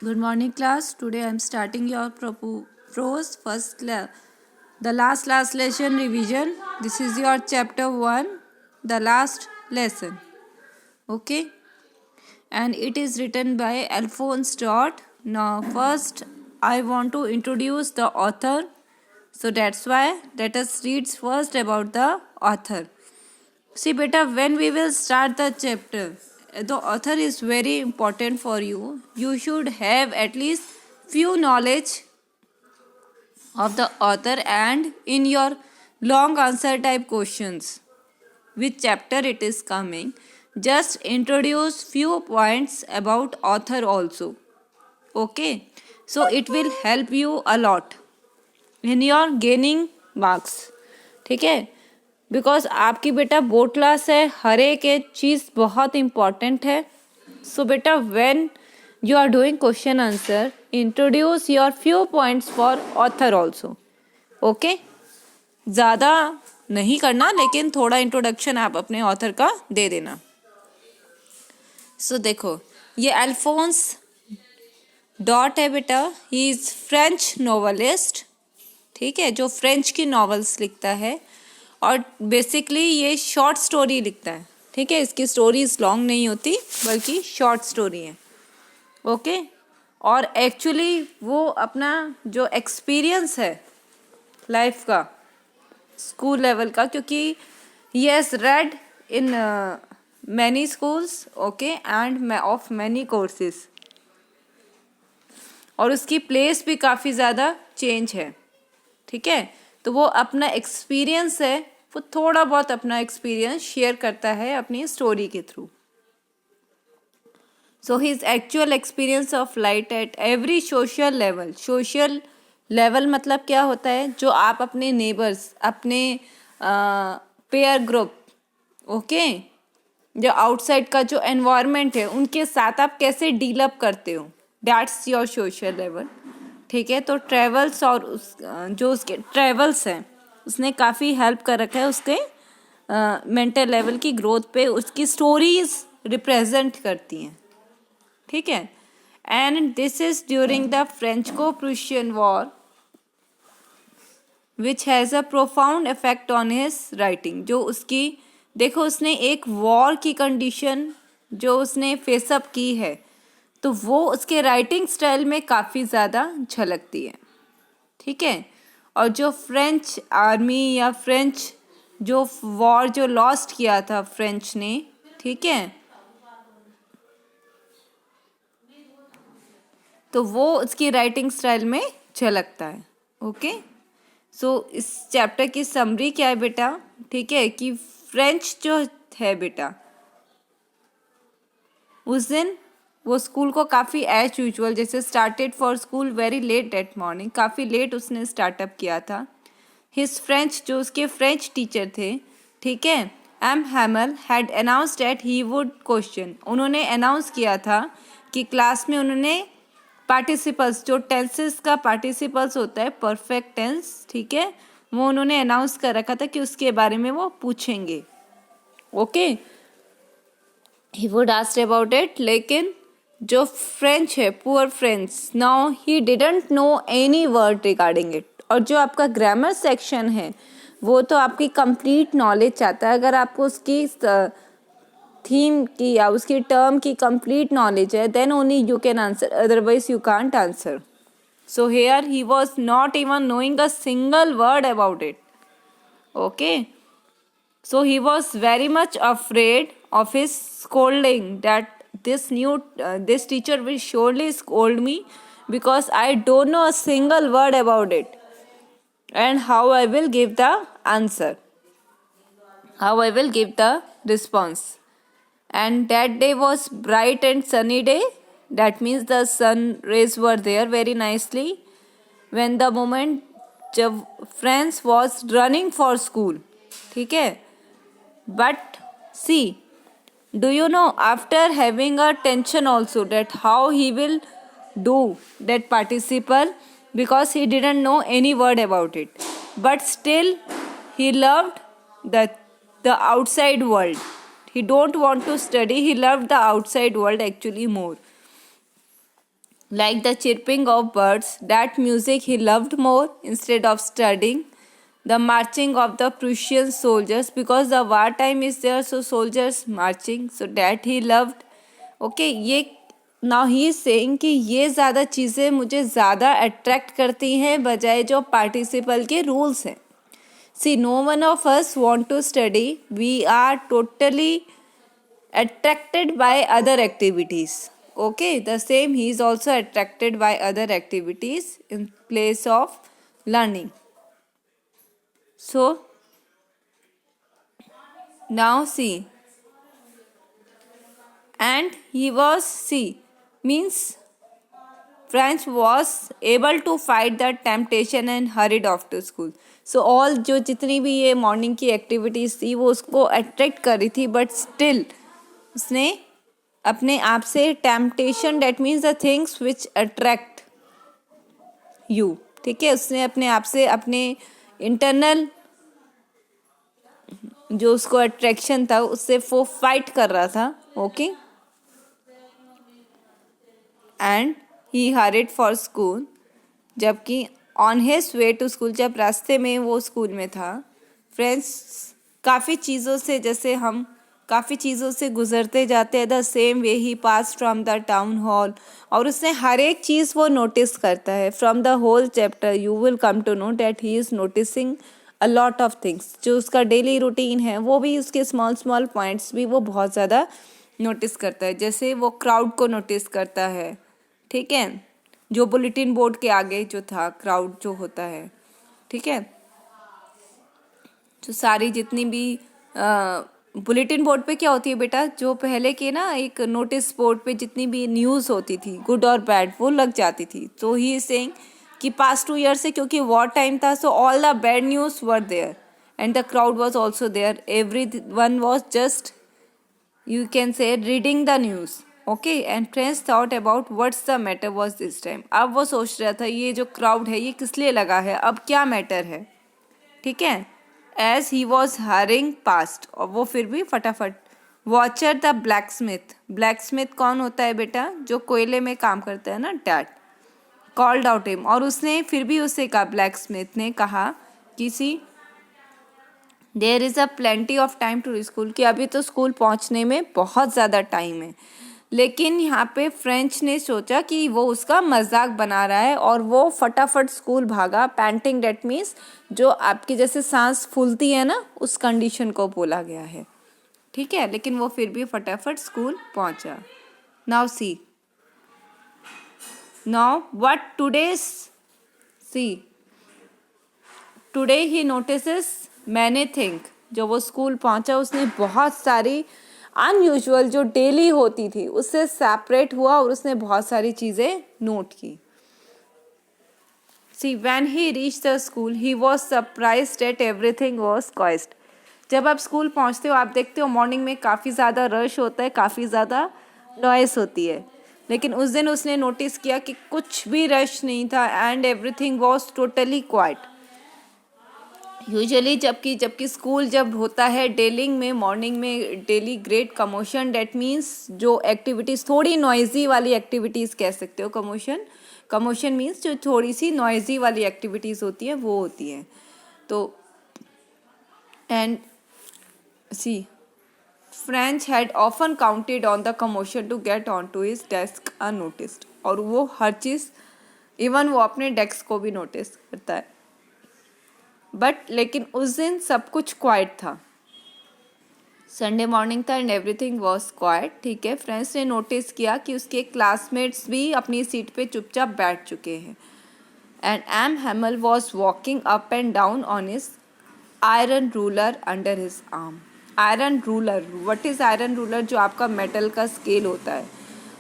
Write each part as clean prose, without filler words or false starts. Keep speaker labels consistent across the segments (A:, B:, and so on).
A: Good morning, class. Today I am starting your prose the last lesson revision. This is your chapter 1, the last lesson. Okay, and it is written by Alphonse Dot. Now, first I want to introduce the author. So that's why let us read first about the author. See, beta, when we will start the chapter, the author is very important for you. You should have at least few knowledge of the author and in your long answer type questions, which chapter it is coming, just introduce few points about author also. Okay, so it will help you a lot in your gaining marks. ठीक है, because आपकी बेटा board class है, हर एक चीज़ बहुत important है. So बेटा when you are doing question answer, introduce your few points for author also. Okay, ज़्यादा नहीं करना, लेकिन थोड़ा इंट्रोडक्शन आप अपने ऑथर का दे देना. सो देखो, ये अल्फोंस डॉट है बेटा. He is French novelist. ठीक है, जो फ्रेंच की नॉवेल्स लिखता है और बेसिकली ये शॉर्ट स्टोरी लिखता है. ठीक है, इसकी स्टोरीज लॉन्ग नहीं होती बल्कि शॉर्ट स्टोरी है. ओके, और एक्चुअली वो अपना जो एक्सपीरियंस है लाइफ का, स्कूल लेवल का, क्योंकि he has red in many schools, okay, end of many courses, और उसकी प्लेस भी काफ़ी ज़्यादा चेंज है. ठीक है, तो वो अपना एक्सपीरियंस है, वो थोड़ा बहुत अपना एक्सपीरियंस शेयर करता है अपनी स्टोरी के through. So his actual experience of light at every social level. Social level मतलब क्या होता है? जो आप अपने नेबर्स, अपने पेयर ग्रुप, ओके, जो आउटसाइड का जो एनवायरनमेंट है उनके साथ आप कैसे डील अप करते हो, दैट्स योर सोशल लेवल. ठीक है, तो ट्रेवल्स और जो उसके ट्रेवल्स हैं उसने काफ़ी हेल्प कर रखा है उसके मेंटल लेवल की ग्रोथ पे. उसकी स्टोरीज रिप्रेजेंट करती हैं. ठीक है, and this is during the Franco Prussian war which has a profound effect on his writing. जो उसकी, देखो, उसने एक वॉर की कंडीशन जो उसने फेसअप की है, तो वो उसके राइटिंग स्टाइल में काफ़ी ज़्यादा झलकती है. ठीक है, और जो फ्रेंच आर्मी या फ्रेंच जो वॉर जो लॉस्ट किया था फ्रेंच ने, ठीक है, तो वो उसकी राइटिंग स्टाइल में झलकता है. ओके, सो इस चैप्टर की समरी क्या है बेटा? ठीक है, कि फ्रेंच जो है बेटा, उस दिन वो स्कूल को काफ़ी एज यूजुअल, जैसे started for school very late at morning, काफ़ी लेट उसने स्टार्टअप किया था. हिज फ्रेंच, जो उसके फ्रेंच टीचर थे, ठीक है, M Hamel, had announced that he would question. उन्होंने अनाउंस किया था कि क्लास में उन्होंने पार्टिसिपल्स, जो टेंसेस का पार्टिसिपल्स होता है, परफेक्ट टेंस, ठीक है, वो उन्होंने अनाउंस कर रखा था कि उसके बारे में वो पूछेंगे. Okay, he would ask about it. लेकिन जो फ्रेंच है, poor French, now he didn't know any word regarding it. और जो आपका ग्रामर सेक्शन है वो तो आपकी कंप्लीट नॉलेज चाहता है. अगर आपको उसकी थीम की या उसकी टर्म की कंप्लीट नॉलेज है, then only you can answer, otherwise you can't answer. So here he was not even knowing a single word about it. Okay, so he was very much afraid of his scolding, that this teacher will surely scold me because I don't know a single word about it, and how I will give the answer, how I will give the response. And that day was bright and sunny day. That means the sun rays were there very nicely when the moment जब friends was running for school. ठीक है, but see, do you know, after having a tension also that how he will do that participle, because he didn't know any word about it, but still he loved the outside world. He don't want to study, he loved the outside world actually more. like the chirping of birds. That music he loved more instead of studying. The marching of the Prussian soldiers, because the war time is there, so soldiers marching, so that he loved. Okay, ये now he is saying कि ये ज़्यादा चीज़ें मुझे ज़्यादा attract करती हैं बजाय जो पार्टिसिपल के रूल्स हैं. See, no one of us want to study. We are totally attracted by other activities. Okay, the same, he is also attracted by other activities in place of learning. So now see, and he was, see, means French was able to fight the temptation and hurried off to school. So all जो जितनी भी ये morning की activities थी वो उसको attract कर रही थी, बट स्टिल उसने अपने आप से temptation, that means the things which attract you, ठीक है, उसने अपने आप से अपने इंटरनल जो उसको अट्रैक्शन था उससे वो फाइट कर रहा था. Okay, and he hurried for school. जबकि on his way to school, जब रास्ते में वो स्कूल में था, फ्रेंड्स काफ़ी चीज़ों से, जैसे हम काफ़ी चीज़ों से गुजरते जाते हैं, the same way he pass from the town hall. और उसने हर एक चीज़ वो नोटिस करता है. From the whole chapter you will come to know that he is noticing a lot of things. जो उसका डेली रूटीन है वो भी, उसके स्मॉल स्मॉल पॉइंट्स भी वो बहुत ज़्यादा नोटिस करता है. जैसे वो क्राउड को नोटिस करता है, ठीक है, जो बुलेटिन बोर्ड के आगे जो था क्राउड जो होता है, ठीक है, जो सारी जितनी भी बुलेटिन बोर्ड पे क्या होती है बेटा, जो पहले के ना एक नोटिस बोर्ड पे जितनी भी न्यूज़ होती थी गुड और बैड वो लग जाती थी. तो ही इज सेइंग कि पास्ट 2 ईयर से, क्योंकि वॉर टाइम था, so all the bad news were there and the crowd was also there. Everyone was just, you can say, reading the news. Okay, and friends thought about what's the matter was this time. अब वो सोच रहा था ये जो crowd है ये किस लिए लगा है, अब क्या मैटर है, ठीक है. As he was hurrying past, और वो फिर भी फटाफट. Wachter the blacksmith. Blacksmith कौन होता है बेटा, जो कोयले में काम करता है ना, डैट. कॉल्ड आउट हिम, और उसने फिर भी उसे कहा, ब्लैक स्मिथ ने कहा किसी, there is a plenty of time to school, कि अभी तो स्कूल पहुंचने में बहुत ज़्यादा टाइम है. लेकिन यहाँ पे फ्रेंच ने सोचा कि वो उसका मजाक बना रहा है और वो फटाफट स्कूल भागा. पैंटिंग, डेट मीन्स जो आपकी जैसे सांस फूलती है ना, उस कंडीशन को बोला गया है, ठीक है. लेकिन वो फिर भी फटाफट स्कूल पहुंचा. Now see, now what today, see, today he notices many thing. जो वो स्कूल पहुंचा उसने बहुत सारी अनयूजुअल जो डेली होती थी उससे सेपरेट हुआ और उसने बहुत सारी चीज़ें नोट की. See, when he reach the school he was surprised at everything was quiet. जब आप स्कूल पहुंचते हो आप देखते हो मॉर्निंग में काफ़ी ज़्यादा रश होता है, काफ़ी ज़्यादा नॉइस होती है. लेकिन उस दिन उसने नोटिस किया कि कुछ भी रश नहीं था and everything was totally quite. Usually जबकि स्कूल जब होता है डेलिंग में, मॉर्निंग में daily great commotion, that means जो एक्टिविटीज़ थोड़ी नॉइजी वाली एक्टिविटीज़ कह सकते हो. कमोशन मीन्स जो थोड़ी सी नॉइजी वाली एक्टिविटीज़ होती हैं वो होती हैं. तो and see, French had often counted on the commotion to get on to his desk unnoticed. और वो हर चीज़, इवन वो अपने डेस्क को भी नोटिस करता है. बट लेकिन उस दिन सब कुछ क्वाइट था. संडे मॉर्निंग था एंड एवरीथिंग वॉज क्वाइट, ठीक है. फ्रेंड्स ने नोटिस किया कि उसके क्लासमेट्स भी अपनी सीट पे चुपचाप बैठ चुके हैं. And M Hamel was walking up and down on his iron ruler under his arm. Iron ruler, what is iron ruler, जो आपका मेटल का स्केल होता है.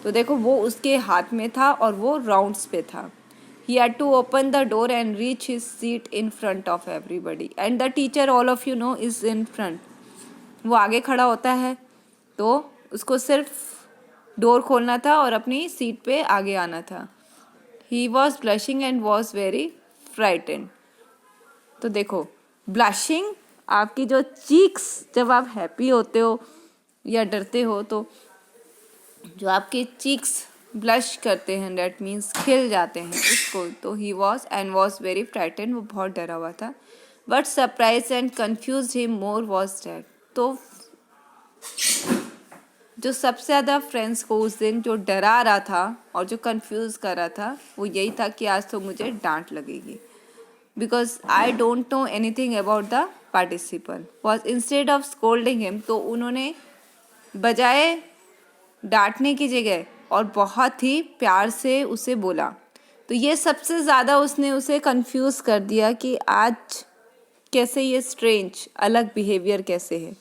A: तो देखो वो उसके हाथ में था और वो राउंड्स पे था. He had to open the door and reach his seat in front of everybody. And the teacher, all of you know, is in front. वो आगे खड़ा होता है तो उसको सिर्फ डोर खोलना था और अपनी सीट पे आगे आना था. He was blushing and was very frightened. तो देखो, ब्लशिंग आपकी जो चीक्स, जब आप हैप्पी होते हो या डरते हो तो जो आपके चीक्स ब्लश करते हैं, डैट मीन्स खिल जाते हैं उसको। तो ही वॉज वेरी फ्राइटेंड, वो बहुत डरा हुआ था। But surprise and confuse him more was that. तो जो सबसे ज़्यादा फ्रेंड्स को उस दिन जो डरा रहा था और जो कंफ्यूज कर रहा था वो यही था कि आज तो मुझे डांट लगेगी, because I don't know anything about the participant was instead of scolding him. तो उन्होंने बजाय डांटने की जगह और बहुत ही प्यार से उसे बोला। तो ये सबसे ज़्यादा उसने उसे कंफ्यूज कर दिया कि आज कैसे ये स्ट्रेंज अलग बिहेवियर कैसे है,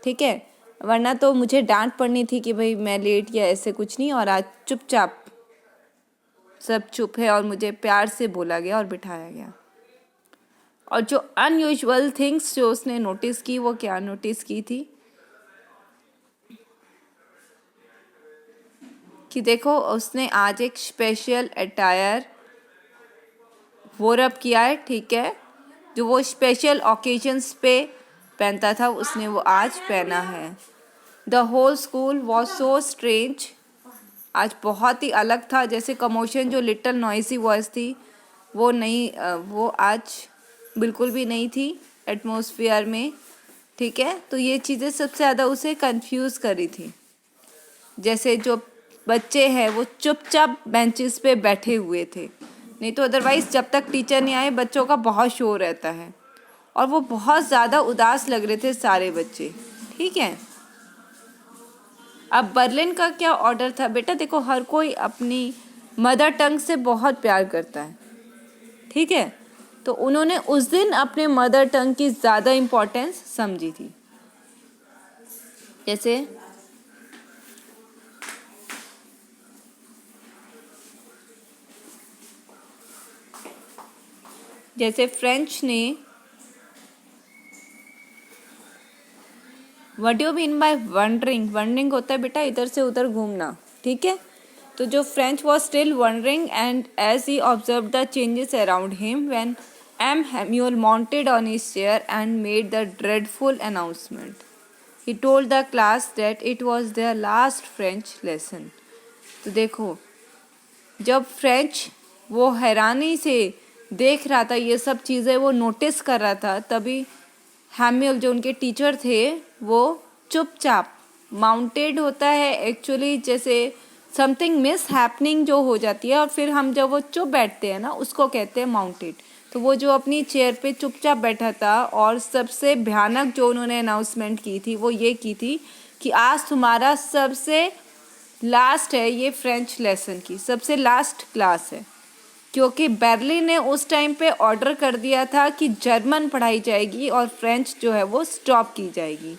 A: ठीक है। वरना तो मुझे डांट पड़नी थी कि भाई मैं लेट या ऐसे कुछ नहीं, और आज चुपचाप सब चुप है और मुझे प्यार से बोला गया और बिठाया गया। और जो अनयूजुअल थिंग्स जो उसने नोटिस की, वो क्या नोटिस की थी कि देखो उसने आज एक स्पेशल अटायर वोर अप किया है, ठीक है। जो वो स्पेशल ओकेजन्स पे पहनता था उसने वो आज पहना है। The whole school was so strange, आज बहुत ही अलग था। जैसे कमोशन जो लिटिल नॉइसी वॉइस थी वो नहीं, वो आज बिल्कुल भी नहीं थी एटमॉस्फेयर में, ठीक है। तो ये चीज़ें सबसे ज़्यादा उसे कंफ्यूज करी थी। जैसे जो बच्चे हैं वो चुपचाप बेंचेस पे बैठे हुए थे, नहीं तो अदरवाइज़ जब तक टीचर नहीं आए बच्चों का बहुत शोर रहता है, और वो बहुत ज़्यादा उदास लग रहे थे सारे बच्चे, ठीक है। अब बर्लिन का क्या ऑर्डर था बेटा, देखो हर कोई अपनी मदर टंग से बहुत प्यार करता है, ठीक है। तो उन्होंने उस दिन अपने मदर टंग की ज़्यादा इम्पोर्टेंस समझी थी। जैसे फ्रेंच ने what do mean by wondering, wondering होता है बेटा इधर से उधर घूमना, ठीक है। तो जो Franz was still wondering and as he observe the changes around him when M Hamel mounted on his chair and made the dreadful announcement, he told the class that it was their last French lesson. तो देखो जब French वो हैरानी से देख रहा था, ये सब चीज़ें वो नोटिस कर रहा था, तभी हैम्यूल जो उनके टीचर थे वो चुपचाप, माउंटेड होता है एक्चुअली जैसे समथिंग मिस हैपनिंग जो हो जाती है, और फिर हम जब वो चुप बैठते हैं ना उसको कहते हैं माउंटेड। तो वो जो अपनी चेयर पे चुपचाप बैठा था, और सबसे भयानक जो उन्होंने अनाउंसमेंट की थी वो ये की थी कि आज तुम्हारा सबसे लास्ट है, ये फ्रेंच लेसन की सबसे लास्ट क्लास है, क्योंकि बर्लिन ने उस टाइम पे ऑर्डर कर दिया था कि जर्मन पढ़ाई जाएगी और फ्रेंच जो है वो स्टॉप की जाएगी।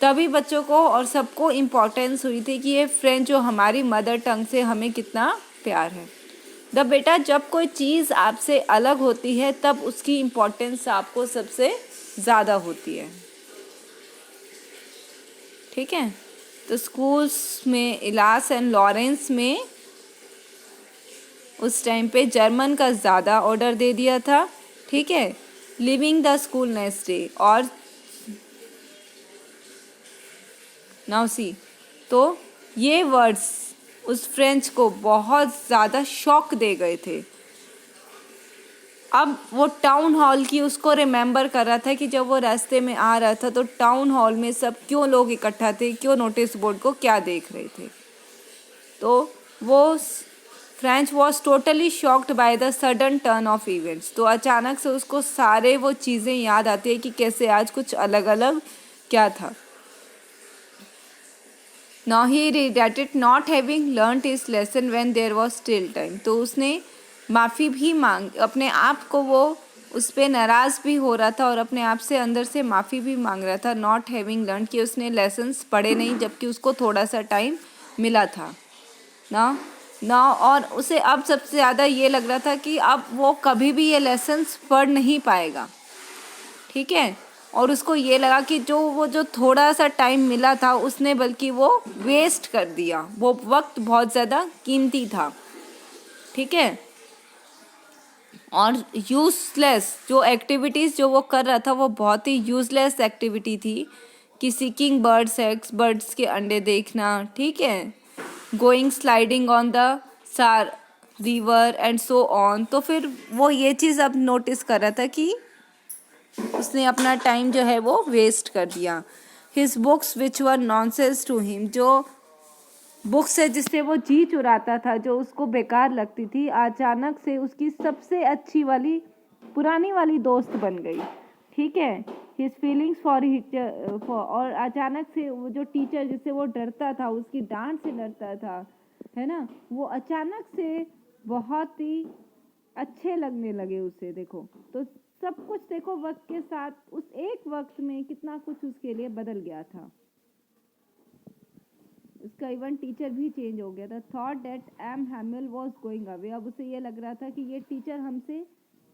A: तभी बच्चों को और सबको इम्पोर्टेंस हुई थी कि ये फ्रेंच जो हमारी मदर टंग से हमें कितना प्यार है। द बेटा जब कोई चीज़ आपसे अलग होती है तब उसकी इम्पोर्टेंस आपको सबसे ज़्यादा होती है, ठीक है। तो स्कूल्स में इलास एंड लॉरेंस में उस टाइम पे जर्मन का ज़्यादा ऑर्डर दे दिया था, ठीक है। Living the school next day, और नाउ सी, तो ये वर्ड्स उस फ्रेंच को बहुत ज़्यादा शॉक दे गए थे। अब वो टाउन हॉल की उसको रिमेंबर कर रहा था कि जब वो रास्ते में आ रहा था तो टाउन हॉल में सब क्यों लोग इकट्ठा थे, क्यों नोटिस बोर्ड को क्या देख रहे थे। तो वो French was totally shocked by the sudden turn off events. तो अचानक से उसको सारे वो चीज़ें याद आती है कि कैसे आज कुछ अलग अलग क्या था। Now he regretted not having learnt his lesson when there was still time. तो उसने माफ़ी भी मांग, अपने आप को वो उस पर नाराज़ भी हो रहा था और अपने आप से अंदर से माफ़ी भी मांग रहा था नॉट हैविंग लर्न, कि उसने लेसन्स पढ़े नहीं जबकि उसको थोड़ा सा टाइम मिला था ना। और उसे अब सबसे ज़्यादा ये लग रहा था कि अब वो कभी भी ये लेसन्स पढ़ नहीं पाएगा, ठीक है। और उसको ये लगा कि जो थोड़ा सा टाइम मिला था उसने बल्कि वो वेस्ट कर दिया, वो वक्त बहुत ज़्यादा कीमती था, ठीक है। और यूज़लेस जो एक्टिविटीज़ जो वो कर रहा था वो बहुत ही यूज़लेस एक्टिविटी थी, कि सीकिंग बर्ड्स एग्स, बर्ड्स के अंडे देखना, ठीक है। गोइंग स्लाइडिंग ऑन द सार रिवर एंड सो ऑन। तो फिर वो ये चीज़ अब नोटिस कर रहा था कि उसने अपना टाइम जो है वो वेस्ट कर दिया। His books which were nonsense to him, जो बुक्स है जिससे वो जी चुराता था, जो उसको बेकार लगती थी, अचानक से उसकी सबसे अच्छी वाली पुरानी वाली दोस्त बन गई। ठीक है, हिज फीलिंग्स फॉर और अचानक से वो जो टीचर जिससे वो डरता था, उसकी डांट से डरता था, है ना, वो अचानक से बहुत ही अच्छे लगने लगे उसे। देखो तो सब कुछ देखो वक्त के साथ उस एक वक्त में कितना कुछ उसके लिए बदल गया था। उसका इवन टीचर भी चेंज हो गया था। Thought that M Hamel was going away, अब उसे ये लग रहा था कि ये टीचर हमसे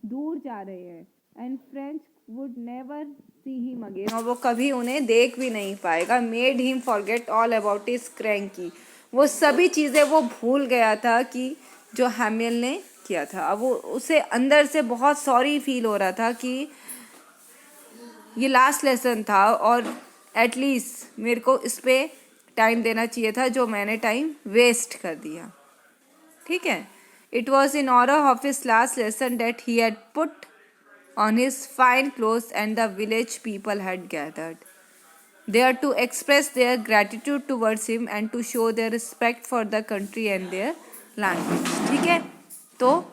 A: दूर जा रहे हैं। And French would never see him again, और वो कभी उन्हें देख भी नहीं पाएगा। Made him forget all about his cranky, वो सभी चीज़ें वो भूल गया था कि जो हैमिल ने किया था। अब वो उसे अंदर से बहुत सॉरी फील हो रहा था कि ये लास्ट लेसन था और एटलीस्ट मेरे को इस पर टाइम देना चाहिए था, जो मैंने टाइम वेस्ट कर दिया। ठीक है, it was in honour of his last lesson that he had put on his fine clothes and the village people had gathered there to express their gratitude towards him and to show their respect for the country and their language. ठीक है, तो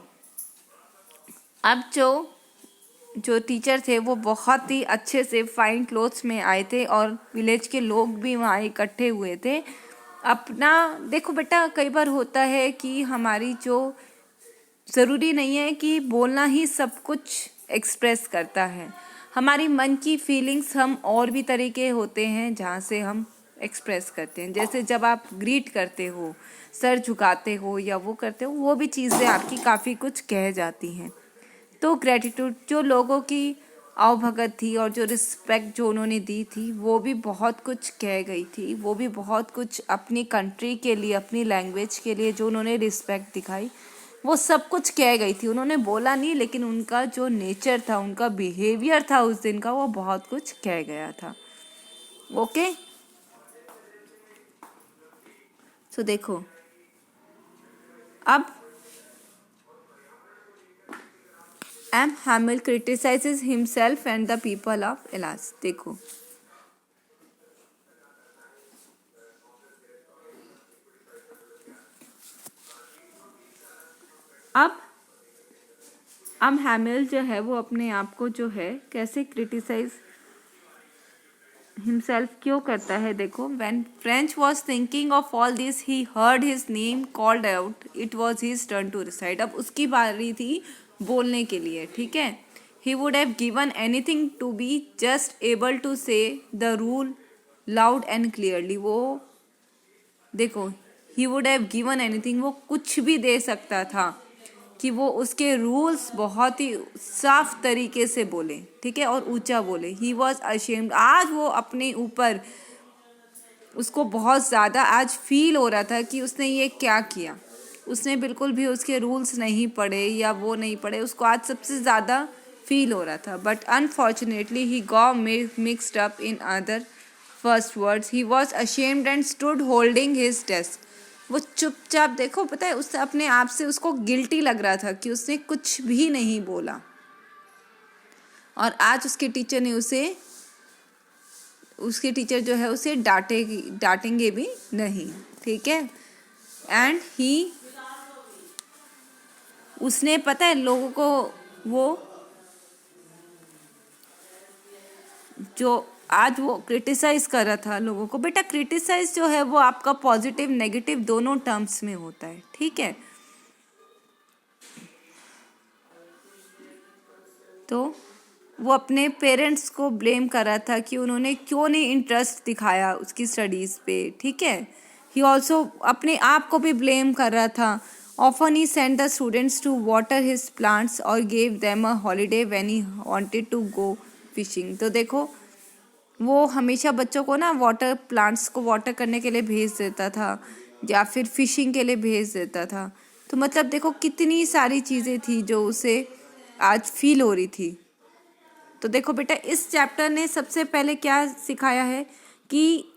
A: अब जो teacher थे वो बहुत ही अच्छे से फाइन क्लोथ्स में आए थे और विलेज के लोग भी वहाँ इकट्ठे हुए थे। अपना देखो बेटा, कई बार होता है कि हमारी जो ज़रूरी नहीं है कि बोलना ही सब कुछ एक्सप्रेस करता है, हमारी मन की फीलिंग्स हम और भी तरीके होते हैं जहाँ से हम एक्सप्रेस करते हैं। जैसे जब आप ग्रीट करते हो, सर झुकाते हो या वो करते हो, वो भी चीज़ें आपकी काफ़ी कुछ कह जाती हैं। तो ग्रेटिट्यूड, जो लोगों की आवभगत थी और जो रिस्पेक्ट जो उन्होंने दी थी, वो भी बहुत कुछ कह गई थी। वो भी बहुत कुछ अपनी कंट्री के लिए, अपनी लैंग्वेज के लिए जो उन्होंने रिस्पेक्ट दिखाई, वो सब कुछ कह गई थी। उन्होंने बोला नहीं, लेकिन उनका जो नेचर था, उनका बिहेवियर था उस दिन का, वो बहुत कुछ कह गया था। ओके, सो देखो अब M Hamel criticises himself and the people of Alsace. देखो अब हैमिल जो है वो अपने आप को जो है कैसे क्रिटिसाइज हिमसेल्फ क्यों करता है। देखो, when Franz was thinking of all this he heard his name called out, it was his turn to recite. अब उसकी बारी थी बोलने के लिए। ठीक है, he would have given anything to be just able to say the rule loud and clearly. वो देखो, he would have given anything, वो कुछ भी दे सकता था कि वो उसके रूल्स बहुत ही साफ तरीके से बोले। ठीक है, और ऊंचा बोले। ही वॉज अशेम्ड, आज वो अपने ऊपर उसको बहुत ज़्यादा आज फील हो रहा था कि उसने ये क्या किया। उसने बिल्कुल भी उसके रूल्स नहीं पढ़े या वो नहीं पढ़े, उसको आज सबसे ज़्यादा फील हो रहा था। But unfortunately he got mixed up in other first words. He was ashamed and stood holding his desk. वो चुपचाप, देखो पता है, उससे अपने आप से उसको गिल्टी लग रहा था कि उसने कुछ भी नहीं बोला। और आज उसके टीचर ने उसके टीचर जो है उसे डांटेंगे भी नहीं। ठीक है, एंड उसने पता है लोगों को, वो जो आज वो क्रिटिसाइज कर रहा था लोगों को। बेटा, क्रिटिसाइज जो है वो आपका पॉजिटिव नेगेटिव दोनों टर्म्स में होता है। ठीक है, तो वो अपने पेरेंट्स को ब्लेम कर रहा था कि उन्होंने क्यों नहीं इंटरेस्ट दिखाया उसकी स्टडीज़ पे। ठीक है, ही ऑल्सो अपने आप को भी ब्लेम कर रहा था। Often he sent the students to water his plants और gave them a holiday when he wanted to go fishing. तो देखो, वो हमेशा बच्चों को ना प्लांट्स को वाटर करने के लिए भेज देता था या फिर फिशिंग के लिए भेज देता था। तो मतलब देखो कितनी सारी चीज़ें थी जो उसे आज फील हो रही थी। तो देखो बेटा, इस चैप्टर ने सबसे पहले क्या सिखाया है कि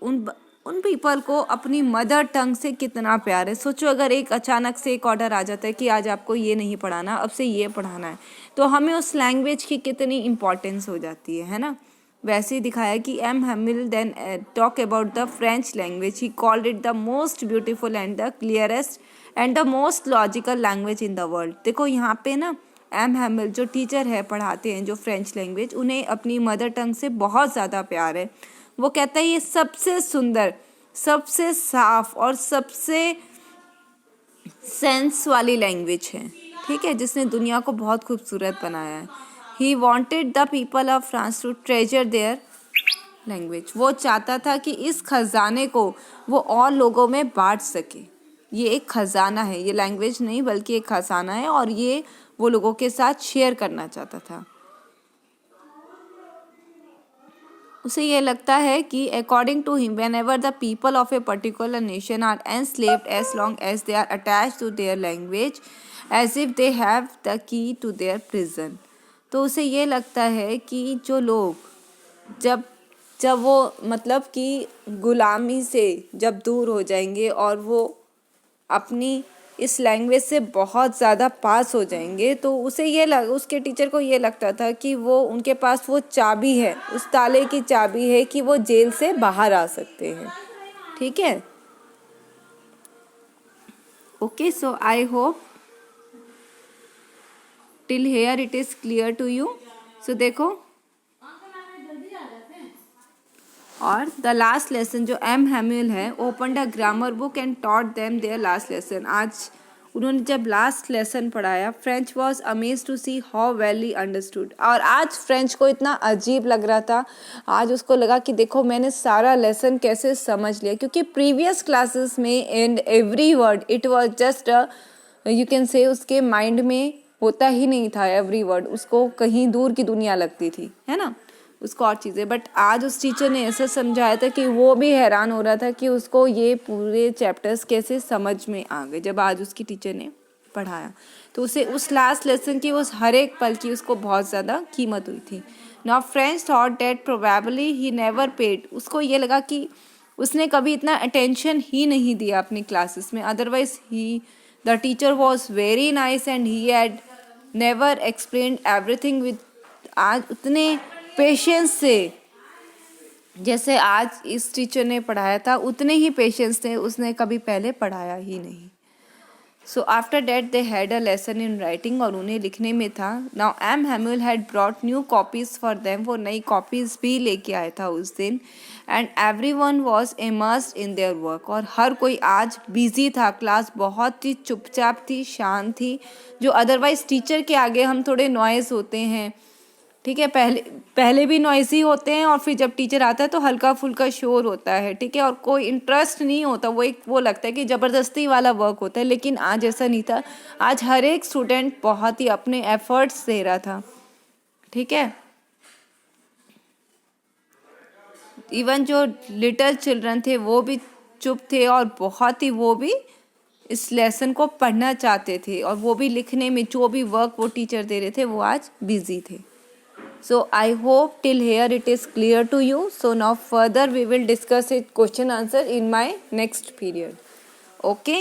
A: उन पीपल को अपनी मदर टंग से कितना प्यार है। सोचो अगर एक अचानक से एक ऑर्डर आ जाता है कि आज आपको ये नहीं पढ़ाना, अब से ये पढ़ाना है, तो हमें उस लैंग्वेज की कितनी इम्पोर्टेंस हो जाती है ना। वैसे ही दिखाया कि M Hamel then talk about the French language, he called it the most beautiful and the clearest and the most logical language in the world. देखो यहाँ पे ना एम हैमिल जो टीचर है, पढ़ाते हैं जो फ्रेंच लैंग्वेज, उन्हें अपनी मदर टंग से बहुत ज़्यादा प्यार है। वो कहता है ये सबसे सुंदर, सबसे साफ और सबसे सेंस वाली लैंग्वेज है, ठीक है, जिसने दुनिया को बहुत खूबसूरत बनाया है। He wanted the people of France to treasure their language. वो चाहता था कि इस खजाने को वो और लोगों में बांट सके। ये एक खजाना है, ये लैंग्वेज नहीं बल्कि एक खजाना है, और ये वो लोगों के साथ शेयर करना चाहता था। उसे ये लगता है कि according to him whenever the people of a particular nation are enslaved as long as they are attach to their language as if they have the key to their prison. तो उसे ये लगता है कि जो लोग जब वो मतलब कि गुलामी से जब दूर हो जाएंगे और वो अपनी इस लैंग्वेज से बहुत ज़्यादा पास हो जाएंगे, तो उसके टीचर को ये लगता था कि वो उनके पास वो चाबी है, उस ताले की चाबी है कि वो जेल से बाहर आ सकते हैं, ठीक है। Okay, so I hope till here it is clear to you. So देखो, और द लास्ट लेसन जो एम हैम्यूल है, open the grammar book and taught them their last lesson. आज उन्होंने जब लास्ट लेसन पढ़ाया, Franz was amazed to see how well he understood. और आज फ्रेंच को इतना अजीब लग रहा था, आज उसको लगा कि देखो मैंने सारा लेसन कैसे समझ लिया, क्योंकि प्रीवियस क्लासेस में and every word it was just you can say उसके माइंड में होता ही नहीं था एवरी वर्ड, उसको कहीं दूर की दुनिया लगती थी, है ना, उसको और चीज़ें। बट आज उस टीचर ने ऐसा समझाया था कि वो भी हैरान हो रहा था कि उसको ये पूरे चैप्टर्स कैसे समझ में आ गए जब आज उसकी टीचर ने पढ़ाया। तो उसे उस लास्ट लेसन की उस हर एक पल की उसको बहुत ज़्यादा कीमत हुई थी। Now friends thought that probably he never paid. उसको ये लगा कि उसने कभी इतना अटेंशन ही नहीं दिया अपनी क्लासेस में, otherwise the teacher was very nice and he had never explained everything with, आज उतने पेशेंस से जैसे आज इस टीचर ने पढ़ाया था उतने ही पेशेंस से उसने कभी पहले पढ़ाया ही नहीं। So after that they had a lesson in writing, और उन्हें लिखने में था। Now M Hamel had brought new copies for them, वो नई कॉपीज़ भी लेके आया था उस दिन। And everyone was immersed in their work, और हर कोई आज बिजी था। क्लास बहुत ही चुपचाप थी, शांत थी, जो अदरवाइज टीचर के आगे हम थोड़े नॉइज़ होते हैं, ठीक है, पहले भी नॉइजी होते हैं, और फिर जब टीचर आता है तो हल्का फुल्का शोर होता है, ठीक है, और कोई इंटरेस्ट नहीं होता, वो लगता है कि ज़बरदस्ती वाला वर्क होता है। लेकिन आज ऐसा नहीं था, आज हर एक स्टूडेंट बहुत ही अपने एफर्ट्स दे रहा था, ठीक है। इवन जो लिटिल चिल्ड्रन थे वो भी चुप थे, और बहुत ही वो भी इस लेसन को पढ़ना चाहते थे, और वो भी लिखने में जो भी वर्क वो टीचर दे रहे थे वो आज बिजी थे। So I hope till here it is clear to you. So now further we will discuss it question answer in my next period. Okay.